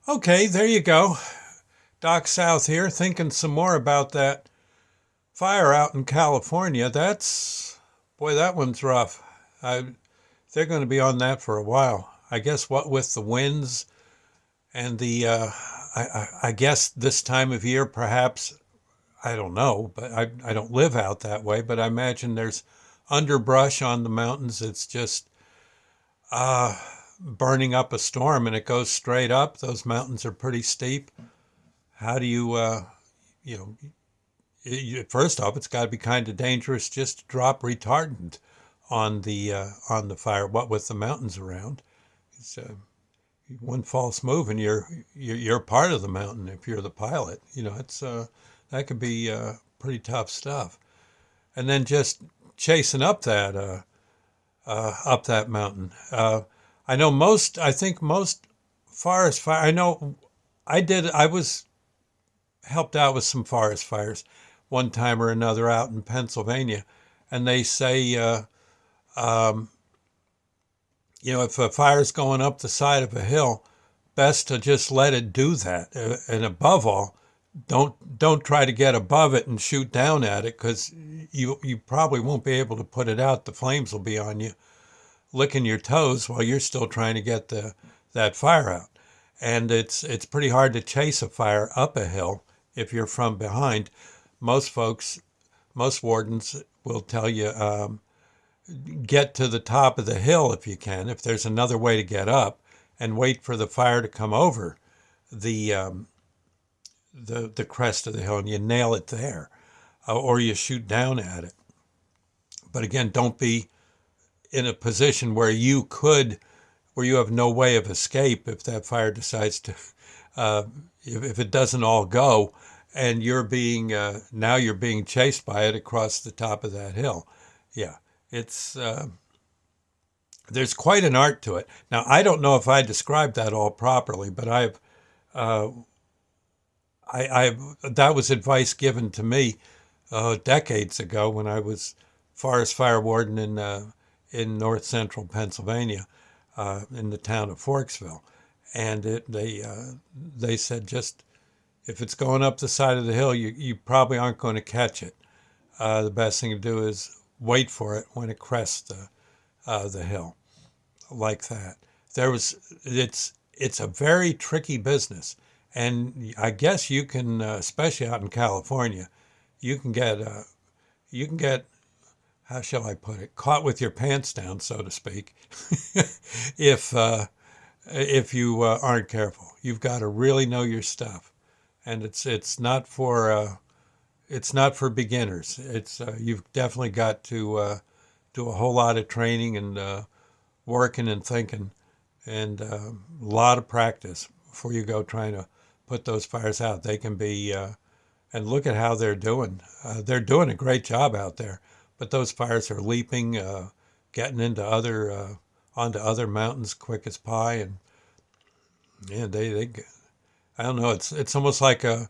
Okay, there you go. Doc South here, thinking some more about that fire out in California. Boy, that one's rough. I, they're going to be on that for a while. I guess what with the winds and I guess this time of year, perhaps, I don't know, but I don't live out that way, but I imagine there's underbrush on the mountains. It's just uh, burning up a storm and it goes straight up. Those mountains are pretty steep. How do you know, first off, it's got to be kind of dangerous just to drop retardant on the fire. What with the mountains around, it's, one false move and you're part of the mountain if you're the pilot. It's that could be pretty tough stuff. And then just chasing up that mountain. I know most. I think most forest fire. I know I did. I was helped out with some forest fires one time or another out in Pennsylvania, and they say, um, if a fire's going up the side of a hill, best to just let it do that. And above all, don't try to get above it and shoot down at it because you probably won't be able to put it out. The flames will be on you, licking your toes while you're still trying to get the that fire out. And it's pretty hard to chase a fire up a hill if you're from behind. Most folks, most wardens will tell you get to the top of the hill if you can, if there's another way to get up, and wait for the fire to come over the the crest of the hill, and you nail it there, or you shoot down at it. But again, don't be in a position where you have no way of escape if that fire decides to, uh, if it doesn't all go, and now you're being chased by it across the top of that hill. Yeah, it's there's quite an art to it. Now I don't know if I described that all properly, but uh, I that was advice given to me decades ago when I was forest fire warden in north central Pennsylvania, in the town of Forksville, and they said just if it's going up the side of the hill, you probably aren't going to catch it. The best thing to do is wait for it when it crests the hill like that. It's a very tricky business, and I guess you can, especially out in California, you can get you can get how shall I put it, caught with your pants down, so to speak, if if you aren't careful. You've got to really know your stuff, and it's not for beginners. It's you've definitely got to do a whole lot of training and working and thinking, and a lot of practice before you go trying to put those fires out. They can be, and look at how they're doing. They're doing a great job out there, but those fires are leaping, getting into onto other mountains quick as pie, and yeah, they I don't know. It's almost like a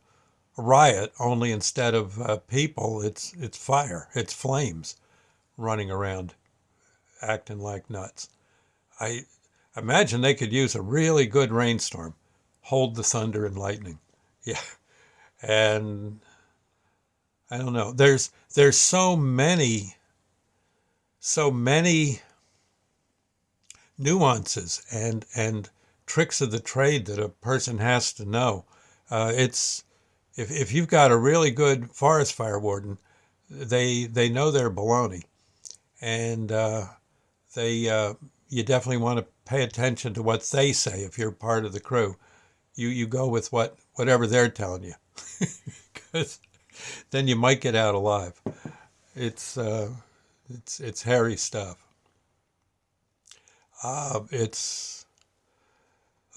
riot, only instead of people, it's fire, it's flames running around, acting like nuts. I imagine they could use a really good rainstorm, hold the thunder and lightning. Yeah, and I don't know. There's so many nuances and tricks of the trade that a person has to know. It's if you've got a really good forest fire warden, they know their baloney, and they you definitely want to pay attention to what they say if you're part of the crew. You go with whatever they're telling you, because then you might get out alive. It's it's hairy stuff. It's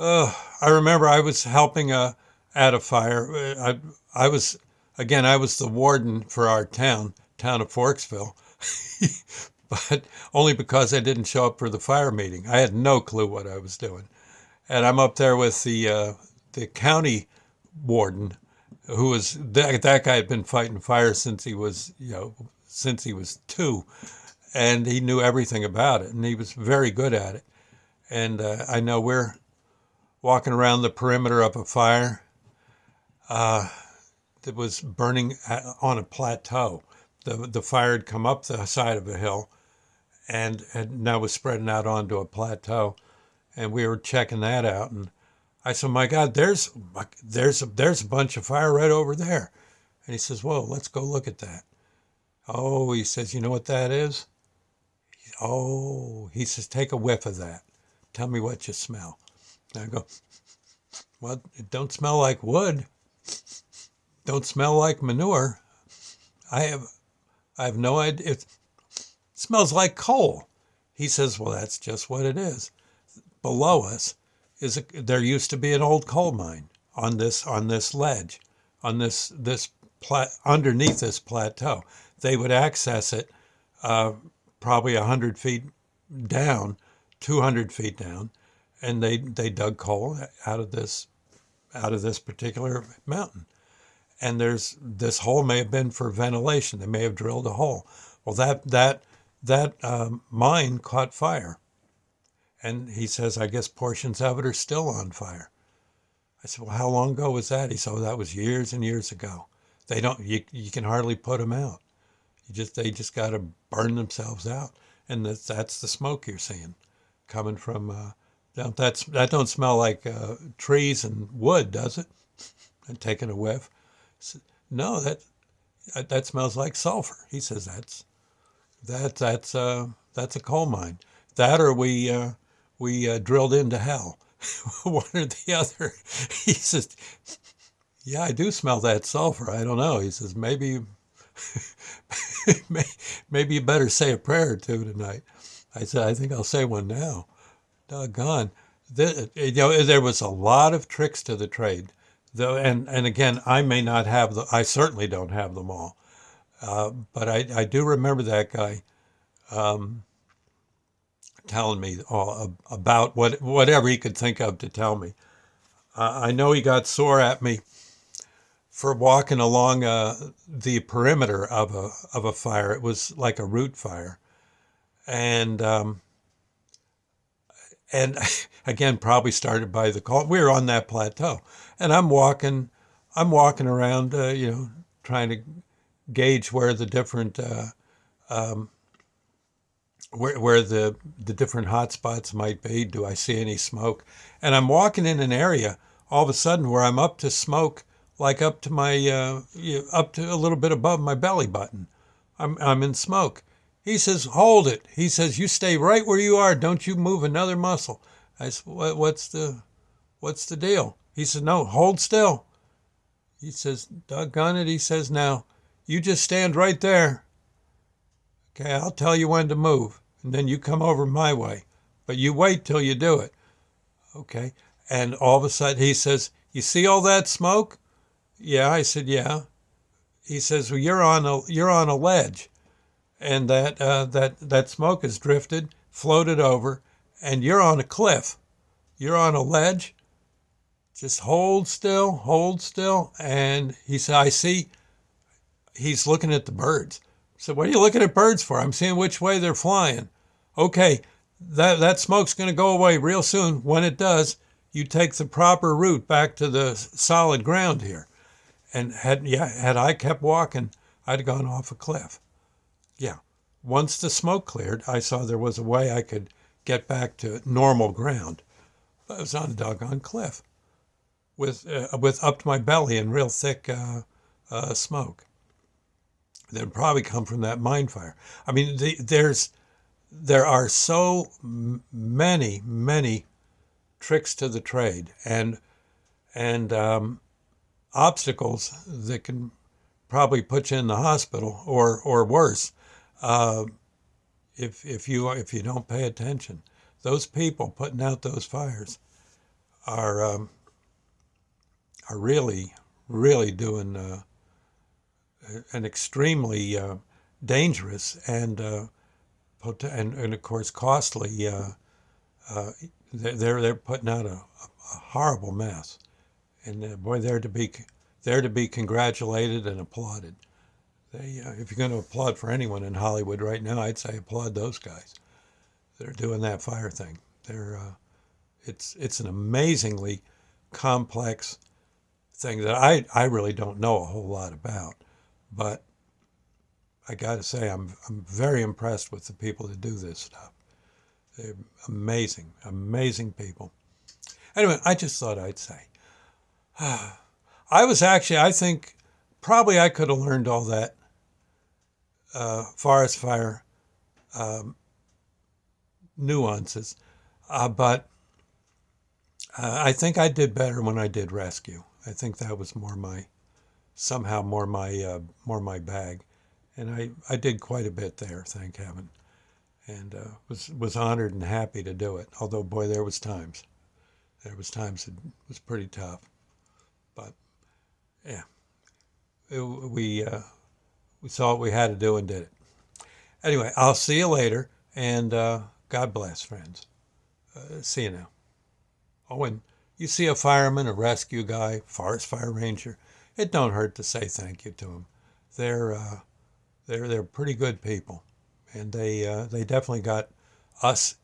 I remember I was helping at a fire. I was again I was the warden for our town of Forksville, but only because I didn't show up for the fire meeting. I had no clue what I was doing, and I'm up there with the county warden, who was that guy had been fighting fire since he was since he was two, and he knew everything about it, and he was very good at it. And I know walking around the perimeter of a fire that was burning on a plateau. The fire had come up the side of a hill and now was spreading out onto a plateau, and we were checking that out. And I said, "My God, there's a bunch of fire right over there." And he says, "Whoa, let's go look at that." Oh, he says, "You know what that is?" Oh, he says, "Take a whiff of that. Tell me what you smell." And I go, "Well, it don't smell like wood. Don't smell like manure. I have I have no idea. It smells like coal." He says, "Well, that's just what it is. Below us there used to be an old coal mine on this ledge, on underneath this plateau. They would access it uh, probably 100 feet down, 200 feet down, and they dug coal out of this particular mountain. And this hole may have been for ventilation. They may have drilled a hole. Well, that mine caught fire, and he says, I guess portions of it are still on fire. I said, well, how long ago was that? He said, oh, that was years and years ago. They don't. You can hardly put them out. They just got to burn themselves out, and that's the smoke you're seeing coming from. That don't smell like trees and wood, does it? And taking a whiff. No, that smells like sulfur. He says that's a coal mine. That or we drilled into hell, one or the other. He says, yeah, I do smell that sulfur. I don't know. He says maybe maybe you better say a prayer or two tonight. I said I think I'll say one now. Doggone. There was a lot of tricks to the trade, though, and again, I certainly don't have them all. But I do remember that guy telling me all about whatever he could think of to tell me. I know he got sore at me for walking along the perimeter of a fire. It was like a root fire, and and again, probably started by the call. We were on that plateau, and I'm walking around, trying to gauge where the different where the different hot spots might be. Do I see any smoke? And I'm walking in an area all of a sudden where I'm up to smoke, like up to my up to a little bit above my belly button. I'm in smoke. He says, "Hold it." He says, "You stay right where you are. Don't you move another muscle." I said, "What's the deal?" He said, "No, hold still." He says, "Doggone it." He says, "Now, you just stand right there. Okay, I'll tell you when to move, and then you come over my way. But you wait till you do it." Okay. And all of a sudden he says, "You see all that smoke?" Yeah, I said, "Yeah." He says, "Well, you're on a ledge, and that smoke has drifted, floated over, and you're on a cliff. You're on a ledge. Just hold still, hold still." And he said, "I see." He's looking at the birds. So what are you looking at birds for? I'm seeing which way they're flying. Okay, that smoke's going to go away real soon. When it does, you take the proper route back to the solid ground here. And had I kept walking, I'd have gone off a cliff. Yeah. Once the smoke cleared, I saw there was a way I could get back to normal ground. I was on a doggone cliff with up to my belly and real thick smoke that would probably come from that mine fire. I mean, there are so many tricks to the trade and obstacles that can probably put you in the hospital or worse uh, if you don't pay attention. Those people putting out those fires are really doing an extremely dangerous and of course costly. Uh, they're putting out a horrible mess, and boy, they're to be congratulated and applauded. If you're going to applaud for anyone in Hollywood right now, I'd say applaud those guys that are doing that fire thing. They're It's an amazingly complex thing that I really don't know a whole lot about, but I got to say I'm very impressed with the people that do this stuff. They're amazing, amazing people. Anyway, I just thought I'd say I think probably I could have learned all that forest fire nuances, but I think I did better when I did rescue. I think that was somehow more my bag, and I did quite a bit there, thank heaven, and was honored and happy to do it. Although boy, there was times it was pretty tough, but yeah, we saw what we had to do and did it. Anyway, I'll see you later, and God bless, friends. See you now. Oh, and you see a fireman, a rescue guy, forest fire ranger, it don't hurt to say thank you to them. They're uh, they're pretty good people, and they definitely got us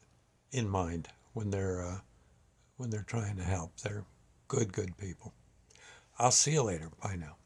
in mind when they're trying to help. They're good people. I'll see you later. Bye now.